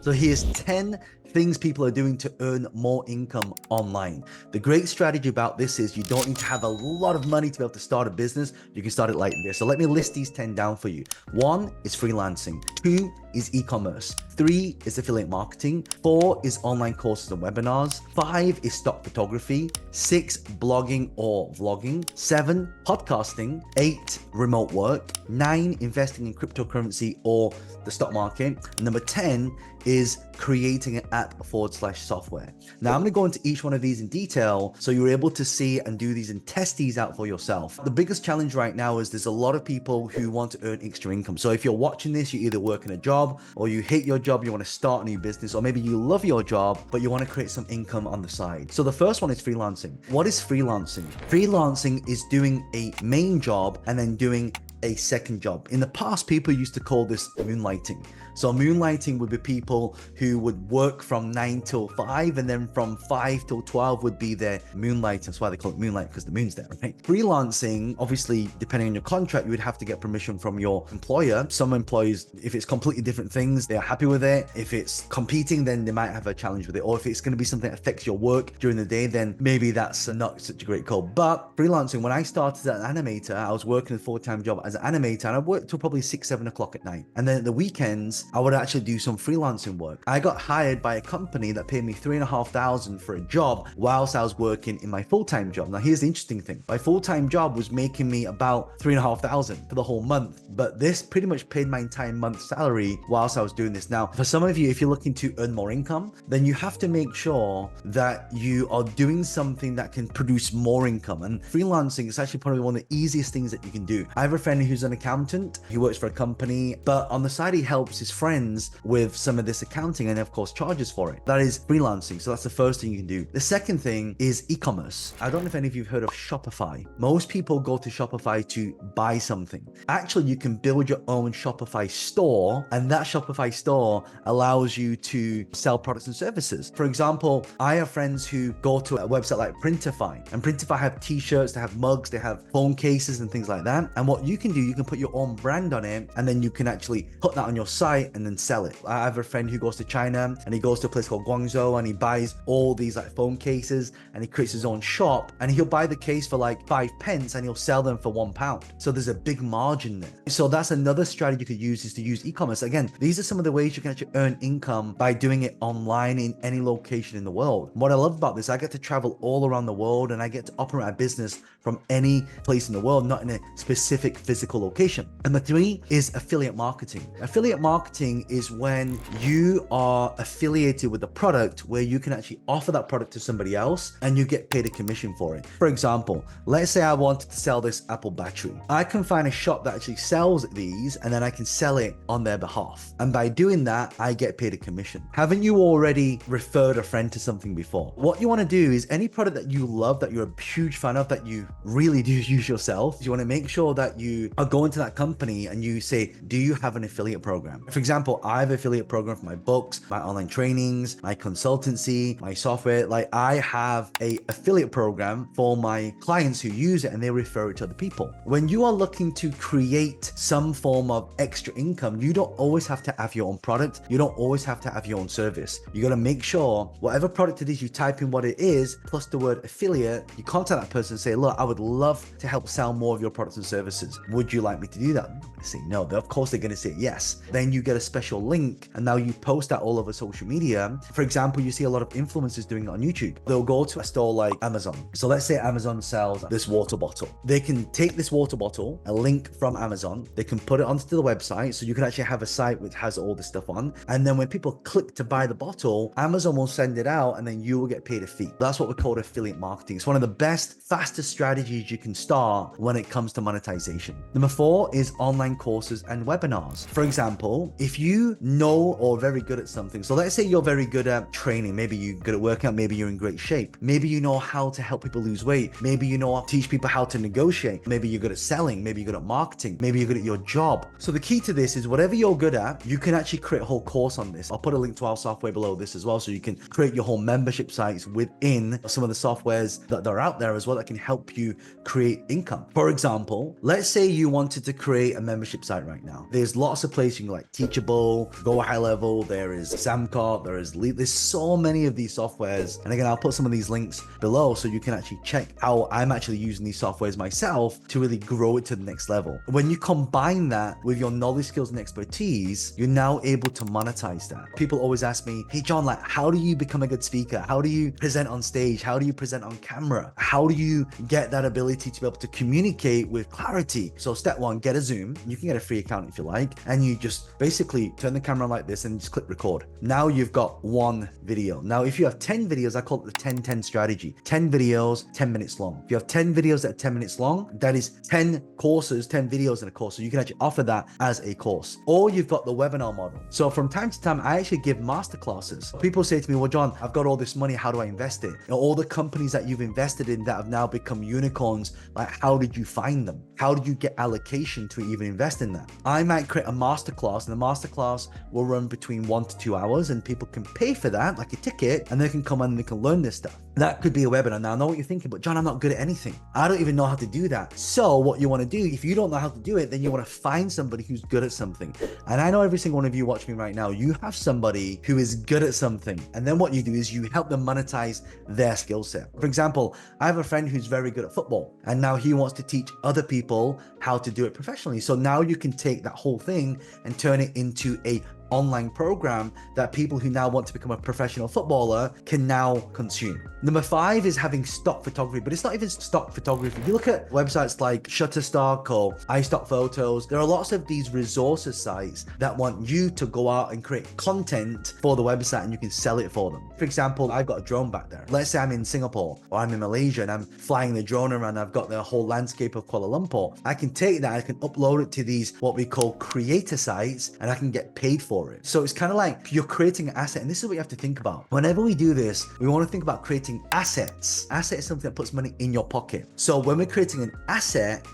So here's 10 things people are doing to earn more income online. The great strategy about this is you don't need to have a lot of money to be able to start a business. You can start it like this. So let me list these 10 down for you. 1 is freelancing. 2 is e-commerce. 3 is affiliate marketing. 4 is online courses and webinars. 5 is stock photography. 6, blogging or vlogging. 7, podcasting. 8, remote work. 9, investing in cryptocurrency or the stock market. And number 10 is creating an app/software. Now I'm going to go into each one of these in detail so you're able to see and do these and test these out for yourself. The biggest challenge right now is there's a lot of people who want to earn extra income. So if you're watching this, you either work in a job or you hate your job, you want to start a new business, or maybe you love your job, but you want to create some income on the side. So the first one is freelancing. What is freelancing? Freelancing is doing a main job and then doing a second job. In the past, people used to call this moonlighting. So moonlighting would be people who would work from 9 till 5, and then from 5 till 12 would be their moonlight. That's why they call it moonlight, because the moon's there, right? Freelancing, obviously, depending on your contract, you would have to get permission from your employer. Some employees, if it's completely different things, they're happy with it. If it's competing, then they might have a challenge with it. Or if it's going to be something that affects your work during the day, then maybe that's not such a great call. But freelancing, when I started as an animator, I was working a full-time job as an animator, and I worked till probably 6-7 o'clock at night. And then at the weekends, I would actually do some freelancing work. I got hired by a company that paid me $3,500 for a job whilst I was working in my full-time job. Now here's the interesting thing. My full-time job was making me about $3,500 for the whole month, but this pretty much paid my entire month's salary whilst I was doing this. Now, for some of you, if you're looking to earn more income, then you have to make sure that you are doing something that can produce more income. And freelancing is actually probably one of the easiest things that you can do. I have a friend who's an accountant. He works for a company, but on the side, he helps his friends with some of this accounting and of course charges for it. That is freelancing. So that's the first thing you can do. The second thing is e-commerce. I don't know if any of you have heard of Shopify. Most people go to Shopify to buy something. Actually, you can build your own Shopify store, and that Shopify store allows you to sell products and services. For example, I have friends who go to a website like Printify, and Printify have t-shirts, they have mugs, they have phone cases and things like that. And what you can do, you can put your own brand on it, and then you can actually put that on your site and then sell it. I have a friend who goes to China and he goes to a place called Guangzhou and he buys all these like phone cases and he creates his own shop, and he'll buy the case for like 5 pence and he'll sell them for £1. So there's a big margin there. So that's another strategy you could use, is to use e-commerce. Again, these are some of the ways you can actually earn income by doing it online in any location in the world. What I love about this, I get to travel all around the world and I get to operate a business from any place in the world, not in a specific physical location. And the 3 is affiliate marketing. Affiliate marketing is when you are affiliated with a product where you can actually offer that product to somebody else and you get paid a commission for it. For example, let's say I wanted to sell this Apple battery. I can find a shop that actually sells these and then I can sell it on their behalf. And by doing that, I get paid a commission. Haven't you already referred a friend to something before? What you want to do is any product that you love, that you're a huge fan of, that you really do use yourself, you want to make sure that you are going to that company and you say, do you have an affiliate program? For example, I have an affiliate program for my books, my online trainings, my consultancy, my software. Like I have a affiliate program for my clients who use it and they refer it to other people. When you are looking to create some form of extra income, you don't always have to have your own product. You don't always have to have your own service. You got to make sure whatever product it is, you type in what it is, plus the word affiliate, you contact that person and say, look, I would love to help sell more of your products and services. Would you like me to do that? They say no. Of course, they're going to say yes. Then you get a special link and now you post that all over social media. For example, you see a lot of influencers doing it on YouTube. They'll go to a store like Amazon. So let's say Amazon sells this water bottle. They can take this water bottle, a link from Amazon, they can put it onto the website. So you can actually have a site which has all this stuff on. And then when people click to buy the bottle, Amazon will send it out and then you will get paid a fee. That's what we call affiliate marketing. It's one of the best, fastest strategies you can start when it comes to monetization. Number 4 is online courses and webinars. For example, if you know or are very good at something, so let's say you're very good at training, maybe you're good at working out, maybe you're in great shape, maybe you know how to help people lose weight, maybe you know how to teach people how to negotiate, maybe you're good at selling, maybe you're good at marketing, maybe you're good at your job. So the key to this is whatever you're good at, you can actually create a whole course on this. I'll put a link to our software below this as well, so you can create your whole membership sites within some of the softwares that are out there as well that can help you create income. For example, let's say you wanted to create a membership site right now. There's lots of places you can like teach Teachable, Go High Level, there is Samcart, there's so many of these softwares. And again, I'll put some of these links below so you can actually check how I'm actually using these softwares myself to really grow it to the next level. When you combine that with your knowledge, skills, and expertise, you're now able to monetize that. People always ask me, hey John, like, how do you become a good speaker? How do you present on stage? How do you present on camera? How do you get that ability to be able to communicate with clarity? So step one, get a Zoom. You can get a free account if you like, and you just basically turn the camera on like this and just click record. Now you've got one video. Now, if you have 10 videos, I call it the 10-10 strategy. 10 videos, 10 minutes long. If you have 10 videos that are 10 minutes long, that is 10 courses, 10 videos in a course. So you can actually offer that as a course. Or you've got the webinar model. So from time to time, I actually give masterclasses. People say to me, well, John, I've got all this money. How do I invest it? All the companies that you've invested in that have now become unicorns, like, how did you find them? How did you get allocation to even invest in that? I might create a masterclass, and the masterclass will run between 1 to 2 hours, and people can pay for that, like a ticket, and they can come and they can learn this stuff. That could be a webinar. Now, I know what you're thinking, but John, I'm not good at anything. I don't even know how to do that. So what you want to do, if you don't know how to do it, then you want to find somebody who's good at something. And I know every single one of you watching me right now, you have somebody who is good at something. And then what you do is you help them monetize their skill set. For example, I have a friend who's very good at football, and now he wants to teach other people how to do it professionally. So now you can take that whole thing and turn it into a online program that people who now want to become a professional footballer can now consume. Number 5 is having stock photography, but it's not even stock photography. If you look at websites like Shutterstock or iStock Photos, there are lots of these resources sites that want you to go out and create content for the website, and you can sell it for them. For example, I've got a drone back there. Let's say I'm in Singapore or I'm in Malaysia and I'm flying the drone around. I've got the whole landscape of Kuala Lumpur. I can take that, I can upload it to these what we call creator sites, and I can get paid for it. So it's kind of like you're creating an asset, and this is what you have to think about. Whenever we do this, we want to think about creating assets. Asset is something that puts money in your pocket. So when we're creating an asset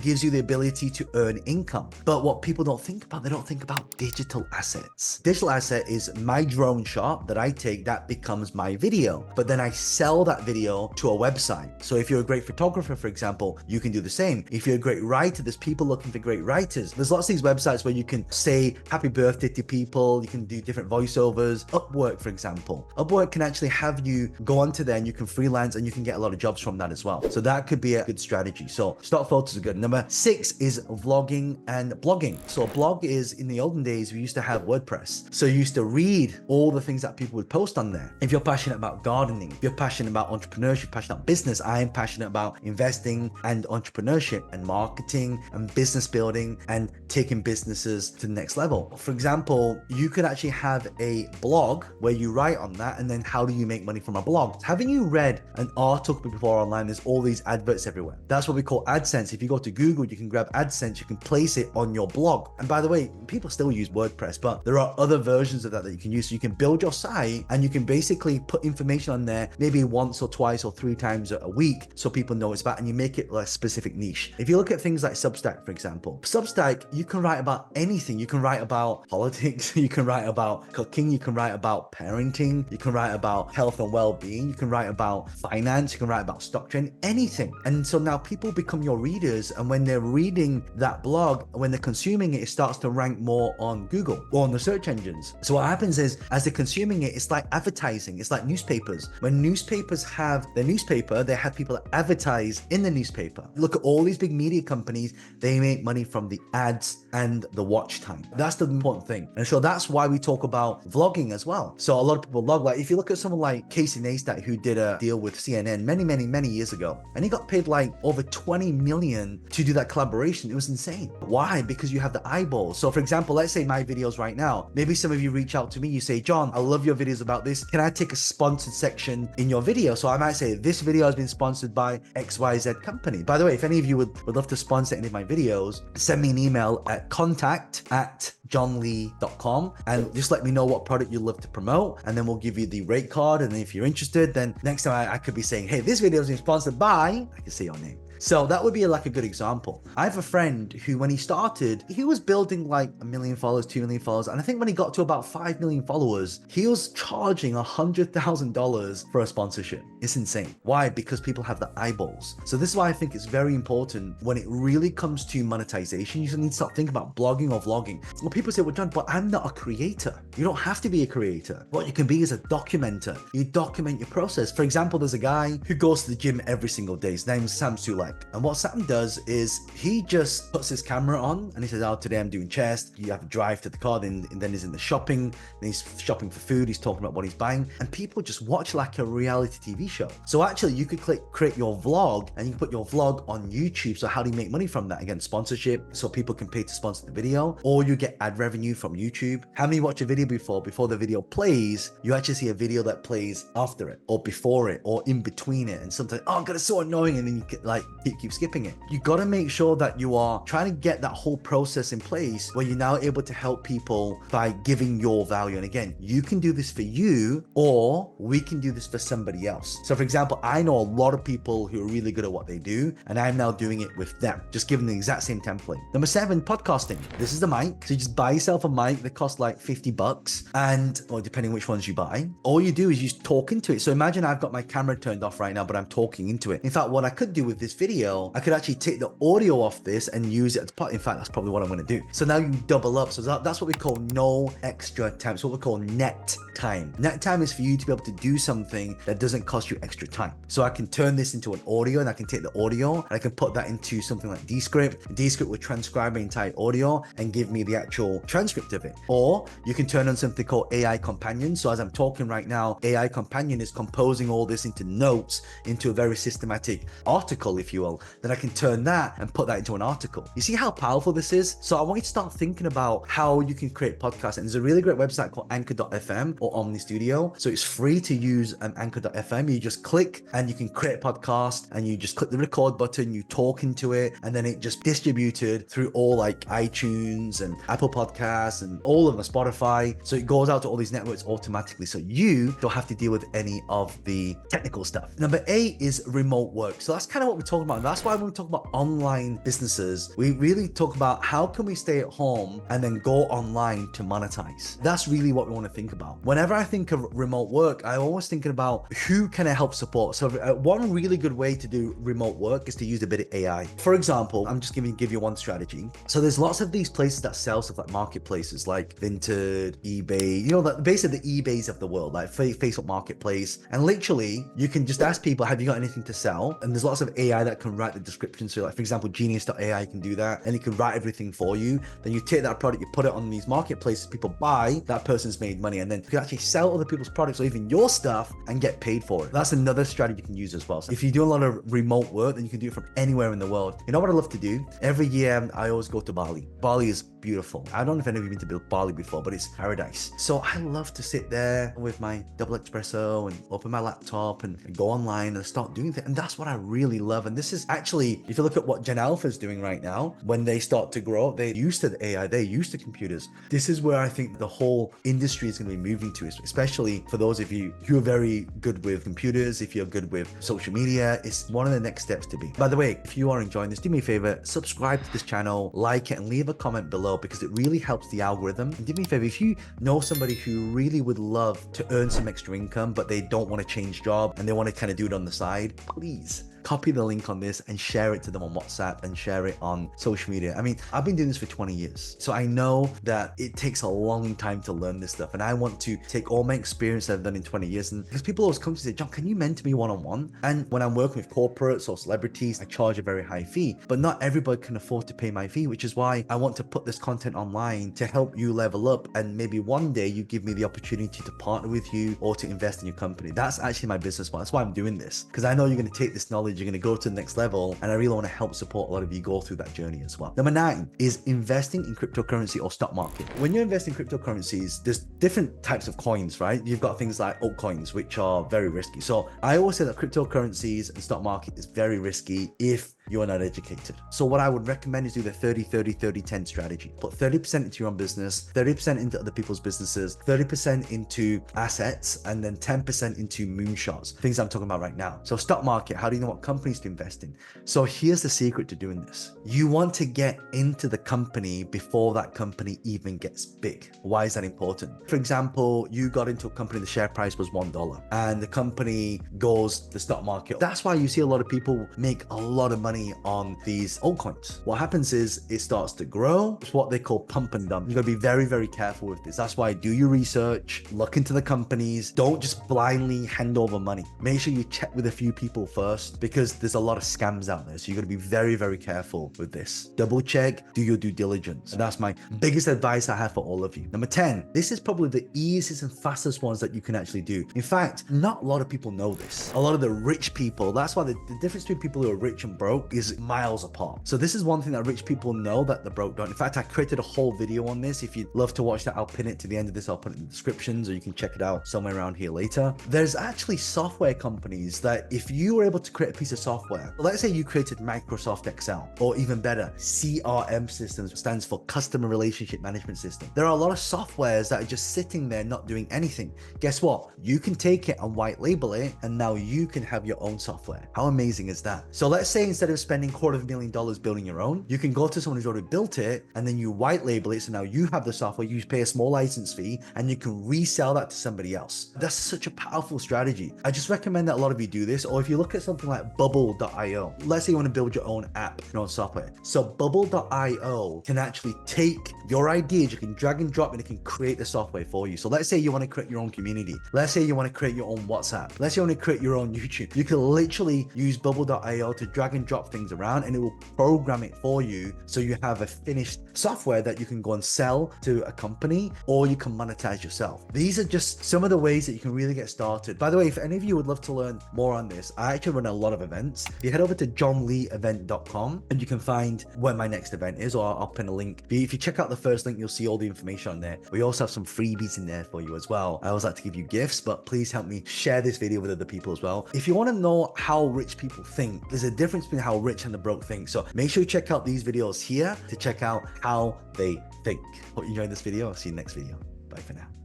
gives you the ability to earn income. But what people don't think about, they don't think about digital assets. Digital asset is my drone shot that I take that becomes my video, but then I sell that video to a website. So if you're a great photographer, for example, you can do the same. If you're a great writer, there's people looking for great writers. There's lots of these websites where you can say happy birthday to people, you can do different voiceovers. Upwork, for example. Upwork can actually have you go onto there and you can freelance, and you can get a lot of jobs from that as well. So that could be a good strategy. So stock photos are good. Number 6 is vlogging and blogging. So a blog is, in the olden days, we used to have WordPress. So you used to read all the things that people would post on there. If you're passionate about gardening, if you're passionate about entrepreneurship, passionate about business, I am passionate about investing and entrepreneurship and marketing and business building and taking businesses to the next level. For example, you could actually have a blog where you write on that, and then how do you make money from a blog? Haven't you read an article before online? There's all these adverts everywhere. That's what we call AdSense. If you go to Google, you can grab AdSense, you can place it on your blog. And by the way, people still use WordPress, but there are other versions of that you can use. So you can build your site, and you can basically put information on there maybe once or twice or 3 times a week so people know it's about, and you make it like a specific niche. If you look at things like Substack, for example, Substack, you can write about anything. You can write about politics, you can write about cooking, you can write about parenting, you can write about health and well-being, you can write about finance, you can write about stock trading, anything. And so now people become your readers, and when they're reading that blog, when they're consuming it, it starts to rank more on Google or on the search engines. So what happens is, as they're consuming it, it's like advertising. It's like newspapers. When newspapers have their newspaper, they have people that advertise in the newspaper. Look at all these big media companies, they make money from the ads and the watch time. That's the important thing. And so that's why we talk about vlogging as well. So a lot of people vlog. Like if you look at someone like Casey Neistat, who did a deal with CNN many years ago, and he got paid like over 20 million to do that collaboration. It was insane. Why? Because you have the eyeballs. So for example, let's say my videos right now, maybe some of you reach out to me, you say, John, I love your videos about this. Can I take a sponsored section in your video? So I might say, this video has been sponsored by XYZ company. By the way, if any of you would love to sponsor any of my videos, send me an email at contact@johnlee.com and just let me know what product you'd love to promote, and then we'll give you the rate card. And if you're interested, then next time I could be saying, hey, this video has been sponsored by, I can say your name. So that would be like a good example. I have a friend who, when he started, he was building like 1 million followers, 2 million followers. And I think when he got to about 5 million followers, he was charging $100,000 for a sponsorship. It's insane. Why? Because people have the eyeballs. So this is why I think it's very important when it really comes to monetization. You need to start thinking about blogging or vlogging. Well, people say, well, John, but I'm not a creator. You don't have to be a creator. What you can be is a documenter. You document your process. For example, there's a guy who goes to the gym every single day. His name's Sam Sulek. And what Sam does is he just puts his camera on and he says, oh, today I'm doing chest. You have to drive to the car, and then he's in the shopping, then he's shopping for food, he's talking about what he's buying, and people just watch like a reality TV show. So actually you could create your vlog, and you can put your vlog on YouTube. So how do you make money from that? Again, sponsorship, so people can pay to sponsor the video, or you get ad revenue from YouTube. How many watch a video before the video plays, you actually see a video that plays after it or before it or in between it, and sometimes, oh god, it's so annoying, and then you like keep skipping it. You got to make sure that you are trying to get that whole process in place where you're now able to help people by giving your value. And again, you can do this for you, or we can do this for somebody else. So for example, I know a lot of people who are really good at what they do, and I'm now doing it with them, just giving the exact same template. Number 7, podcasting. This is the mic. So you just buy yourself a mic that costs like $50, and or depending which ones you buy, all you do is you just talk into it. So imagine I've got my camera turned off right now, but I'm talking into it. In fact, what I could do with this video, I could actually take the audio off this and use it as part. In fact, that's probably what I'm going to do. So now you double up. So that's what we call no extra time. So what we call net time. Net time is for you to be able to do something that doesn't cost you extra time. So I can turn this into an audio, and I can take the audio and I can put that into something like Descript. Descript will transcribe my entire audio and give me the actual transcript of it. Or you can turn on something called AI Companion. So as I'm talking right now, AI Companion is composing all this into notes, into a very systematic article, if you will. Then I can turn that and put that into an article. You see how powerful this is? So I want you to start thinking about how you can create podcasts. And there's a really great website called Anchor.fm or Omni Studio. So it's free to use Anchor.fm. You just click and you can create a podcast, and you just click the record button, you talk into it, and then it just distributed through all like iTunes and Apple Podcasts and all of them, Spotify. So it goes out to all these networks automatically. So you don't have to deal with any of the technical stuff. Number 8 is remote work. So that's kind of what we're talking about. And that's why when we talk about online businesses, we really talk about how can we stay at home and then go online to monetize. That's really what we want to think about. Whenever I think of remote work, I always thinking about who can I help support. So one really good way to do remote work is to use a bit of AI. For example, I'm just give you one strategy. So there's lots of these places that sell stuff like marketplaces like Vinted, eBay, you know, basically the eBays of the world, like Facebook Marketplace. And literally you can just ask people, have you got anything to sell? And there's lots of AI that can write the description. So like, for example, Genius.ai can do that, and it can write everything for you. Then you take that product, you put it on these marketplaces, people buy, that person's made money, and then you can actually sell other people's products or even your stuff and get paid for it. That's another strategy you can use as well. So if you do a lot of remote work, then you can do it from anywhere in the world. You know what I love to do? Every year I always go to Bali. Bali is beautiful. I don't know if any of you have been to Bali before, but it's paradise. So I love to sit there with my double espresso and open my laptop and go online and start doing things. And that's what I really love. And this is actually, if you look at what Gen Alpha is doing right now, when they start to grow, they're used to the AI, they're used to computers. This is where I think the whole industry is going to be moving to, especially for those of you who are very good with computers. If you're good with social media, it's one of the next steps to be. By the way, if you are enjoying this, do me a favor, subscribe to this channel, like it, and leave a comment below, because it really helps the algorithm. And do me a favor, if you know somebody who really would love to earn some extra income, but they don't want to change job and they want to kind of do it on the side, please copy the link on this and share it to them on WhatsApp and share it on social media. I mean, I've been doing this for 20 years. So I know that it takes a long time to learn this stuff. And I want to take all my experience that I've done in 20 years. And because people always come to say, John, can you mentor me one-on-one? And when I'm working with corporates or celebrities, I charge a very high fee, but not everybody can afford to pay my fee, which is why I want to put this content online to help you level up. And maybe one day you give me the opportunity to partner with you or to invest in your company. That's actually my business model. That's why I'm doing this, because I know you're going to take this knowledge, you're going to go to the next level, and I really want to help support a lot of you go through that journey as well. Number 9 is investing in cryptocurrency or stock market. When you invest in cryptocurrencies, there's different types of coins, right? You've got things like altcoins, which are very risky. So I always say that cryptocurrencies and stock market is very risky if you're not educated. So what I would recommend is do the 30-30-30-10 strategy. Put 30% into your own business, 30% into other people's businesses, 30% into assets, and then 10% into moonshots, things I'm talking about right now. So stock market, how do you know what companies to invest in. So here's the secret to doing this. You want to get into the company before that company even gets big. Why is that important? For example, you got into a company, the share price was $1 and the company goes to the stock market. That's why you see a lot of people make a lot of money on these altcoins. What happens is it starts to grow. It's what they call pump and dump. You gotta be very, very careful with this. That's why do your research, look into the companies. Don't just blindly hand over money. Make sure you check with a few people first because there's a lot of scams out there. So you gotta be very, very careful with this. Double check, do your due diligence. And that's my biggest advice I have for all of you. Number 10, this is probably the easiest and fastest ones that you can actually do. In fact, not a lot of people know this. A lot of the rich people, that's why the difference between people who are rich and broke is miles apart. So this is one thing that rich people know that the broke don't. In fact, I created a whole video on this. If you'd love to watch that, I'll pin it to the end of this. I'll put it in the descriptions, or you can check it out somewhere around here later. There's actually software companies that if you were able to create a piece of software, let's say you created Microsoft Excel, or even better, CRM systems, stands for Customer Relationship Management System. There are a lot of softwares that are just sitting there not doing anything. Guess what? You can take it and white label it, and now you can have your own software. How amazing is that? So let's say instead of spending $250,000 building your own, you can go to someone who's already built it and then you white label it. So now you have the software, you pay a small license fee, and you can resell that to somebody else. That's such a powerful strategy. I just recommend that a lot of you do this. Or if you look at something like bubble.io, let's say you want to build your own app, your own software. So bubble.io can actually take your ideas, you can drag and drop, and it can create the software for you. So let's say you want to create your own community. Let's say you want to create your own WhatsApp. Let's say you want to create your own YouTube. You can literally use bubble.io to drag and drop things around, and it will program it for you. So you have a finished software that you can go and sell to a company, or you can monetize yourself. These are just some of the ways that you can really get started. By the way, if any of you would love to learn more on this, I actually run a lot of events. If you head over to johnleeevent.com and you can find where my next event is, or I'll pin a link. If you check out the first link, you'll see all the information on there. We also have some freebies in there for you as well. I always like to give you gifts, but please help me share this video with other people as well. If you want to know how rich people think, there's a difference between how rich and the broke think. So make sure you check out these videos here to check out how they think. Hope you enjoyed this video. I'll see you next video. Bye for now.